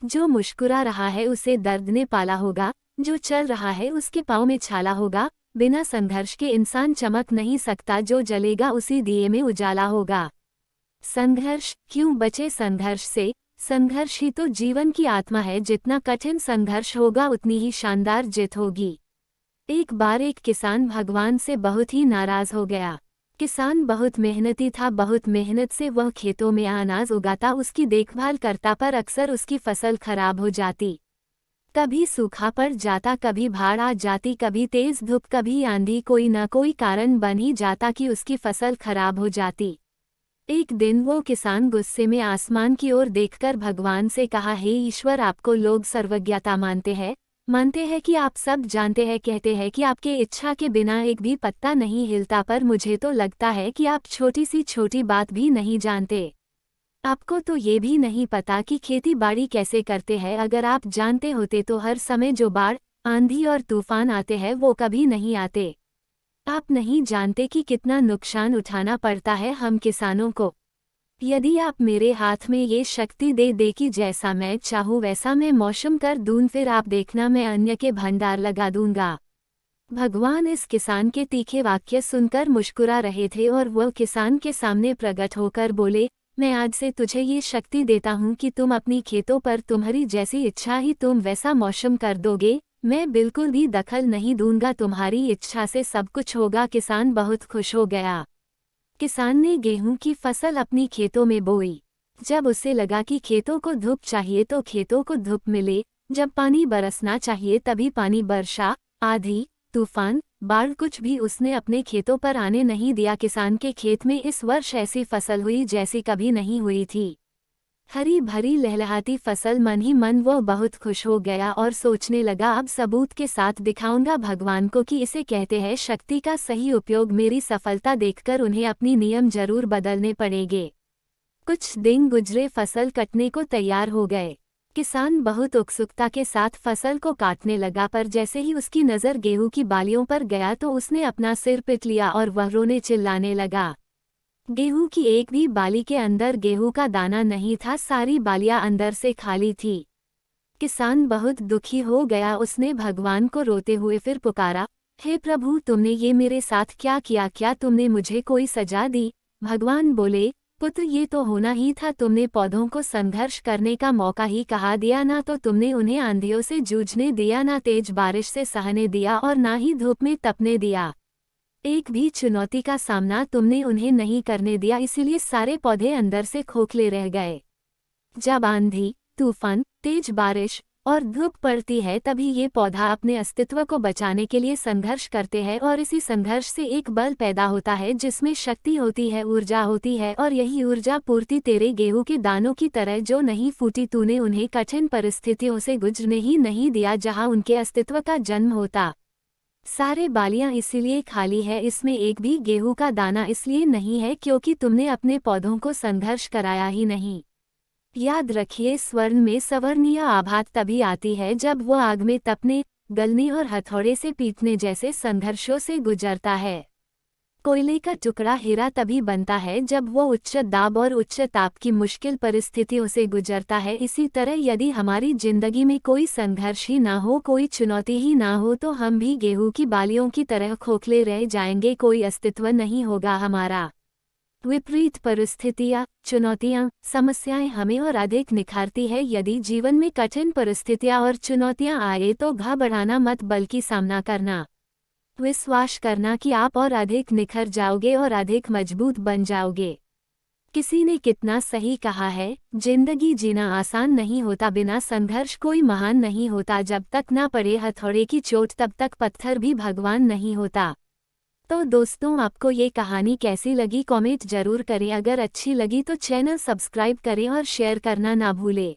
जो मुस्कुरा रहा है उसे दर्द ने पाला होगा, जो चल रहा है उसके पाँव में छाला होगा। बिना संघर्ष के इंसान चमक नहीं सकता, जो जलेगा उसी दिए में उजाला होगा। संघर्ष क्यों बचे संघर्ष से? संघर्ष ही तो जीवन की आत्मा है। जितना कठिन संघर्ष होगा उतनी ही शानदार जीत होगी। एक बार एक किसान भगवान से बहुत ही नाराज हो गया। किसान बहुत मेहनती था, बहुत मेहनत से वह खेतों में अनाज उगाता, उसकी देखभाल करता, पर अक्सर उसकी फसल खराब हो जाती। कभी सूखा पड़ जाता, कभी बाढ़ आ जाती, कभी तेज धूप, कभी आंधी, कोई न कोई कारण बन ही जाता कि उसकी फसल खराब हो जाती। एक दिन वो किसान गुस्से में आसमान की ओर देखकर भगवान से कहा, हे ईश्वर, आपको लोग सर्वज्ञता मानते हैं कि आप सब जानते हैं, कहते हैं कि आपके इच्छा के बिना एक भी पत्ता नहीं हिलता, पर मुझे तो लगता है कि आप छोटी सी छोटी बात भी नहीं जानते। आपको तो ये भी नहीं पता कि खेती बाड़ी कैसे करते हैं। अगर आप जानते होते तो हर समय जो बाढ़, आंधी और तूफान आते हैं वो कभी नहीं आते। आप नहीं जानते कि कितना नुकसान उठाना पड़ता है हम किसानों को। यदि आप मेरे हाथ में ये शक्ति दे दे कि जैसा मैं चाहूँ वैसा मैं मौसम कर दूँ, फिर आप देखना मैं अन्य के भंडार लगा दूंगा। भगवान इस किसान के तीखे वाक्य सुनकर मुस्कुरा रहे थे और वह किसान के सामने प्रकट होकर बोले, मैं आज से तुझे ये शक्ति देता हूँ कि तुम अपनी खेतों पर तुम्हारी जैसी इच्छा ही तुम वैसा मौसम कर दोगे। मैं बिल्कुल भी दखल नहीं दूंगा, तुम्हारी इच्छा से सब कुछ होगा। किसान बहुत खुश हो गया। किसान ने गेहूं की फसल अपनी खेतों में बोई। जब उसे लगा कि खेतों को धूप चाहिए तो खेतों को धूप मिले, जब पानी बरसना चाहिए तभी पानी बरसा। आंधी, तूफान, बाढ़ कुछ भी उसने अपने खेतों पर आने नहीं दिया। किसान के खेत में इस वर्ष ऐसी फसल हुई जैसी कभी नहीं हुई थी। हरी भरी लहलहाती फसल। मन ही मन वो बहुत खुश हो गया और सोचने लगा, अब सबूत के साथ दिखाऊंगा भगवान को कि इसे कहते हैं शक्ति का सही उपयोग। मेरी सफलता देखकर उन्हें अपनी नियम जरूर बदलने पड़ेंगे। कुछ दिन गुजरे, फसल कटने को तैयार हो गए। किसान बहुत उत्सुकता के साथ फसल को काटने लगा, पर जैसे ही उसकी नज़र गेहूं की बालियों पर गया तो उसने अपना सिर पीट लिया और वह रोने चिल्लाने लगा। गेहूं की एक भी बाली के अंदर गेहूं का दाना नहीं था, सारी बालियां अंदर से खाली थी। किसान बहुत दुखी हो गया। उसने भगवान को रोते हुए फिर पुकारा, हे प्रभु, तुमने ये मेरे साथ क्या किया? क्या तुमने मुझे कोई सजा दी? भगवान बोले, पुत्र, ये तो होना ही था। तुमने पौधों को संघर्ष करने का मौका ही कहा दिया, ना तो तुमने उन्हें आंधियों से जूझने दिया, ना तेज बारिश से सहने दिया और ना ही धूप में तपने दिया। एक भी चुनौती का सामना तुमने उन्हें नहीं करने दिया, इसीलिए सारे पौधे अंदर से खोखले रह गए। जब आंधी, तूफान, तेज बारिश और धूप पड़ती है तभी ये पौधा अपने अस्तित्व को बचाने के लिए संघर्ष करते हैं, और इसी संघर्ष से एक बल पैदा होता है जिसमें शक्ति होती है, ऊर्जा होती है। और यही ऊर्जा पूर्ति तेरे गेहूं के दानों की तरह जो नहीं फूटी, तूने उन्हें कठिन परिस्थितियों से गुजरने ही नहीं दिया जहां उनके अस्तित्व का जन्म होता। सारे बालियां इसीलिए खाली है, इसमें एक भी गेहूं का दाना इसलिए नहीं है क्योंकि तुमने अपने पौधों को संघर्ष कराया ही नहीं। याद रखिए, स्वर्ण में सवर्णीय आभात तभी आती है जब वो आग में तपने, गलने और हथौड़े से पीटने जैसे संघर्षों से गुजरता है। कोयले का टुकड़ा हीरा तभी बनता है जब वो उच्च दाब और उच्च ताप की मुश्किल परिस्थितियों से गुजरता है। इसी तरह यदि हमारी जिंदगी में कोई संघर्ष ही ना हो, कोई चुनौती ही ना हो, तो हम भी गेहूं की बालियों की तरह खोखले रह जाएंगे, कोई अस्तित्व नहीं होगा हमारा। विपरीत परिस्थितियाँ, चुनौतियाँ, समस्याएं हमें और अधिक निखारती है। यदि जीवन में कठिन परिस्थितियाँ और चुनौतियाँ आए तो घबराना मत, बल्कि सामना करना। विश्वास करना कि आप और अधिक निखर जाओगे और अधिक मजबूत बन जाओगे। किसी ने कितना सही कहा है, जिंदगी जीना आसान नहीं होता, बिना संघर्ष कोई महान नहीं होता। जब तक ना पड़े हथौड़े की चोट तब तक पत्थर भी भगवान नहीं होता। तो दोस्तों, आपको ये कहानी कैसी लगी कमेंट जरूर करें। अगर अच्छी लगी तो चैनल सब्सक्राइब करें और शेयर करना ना भूलें।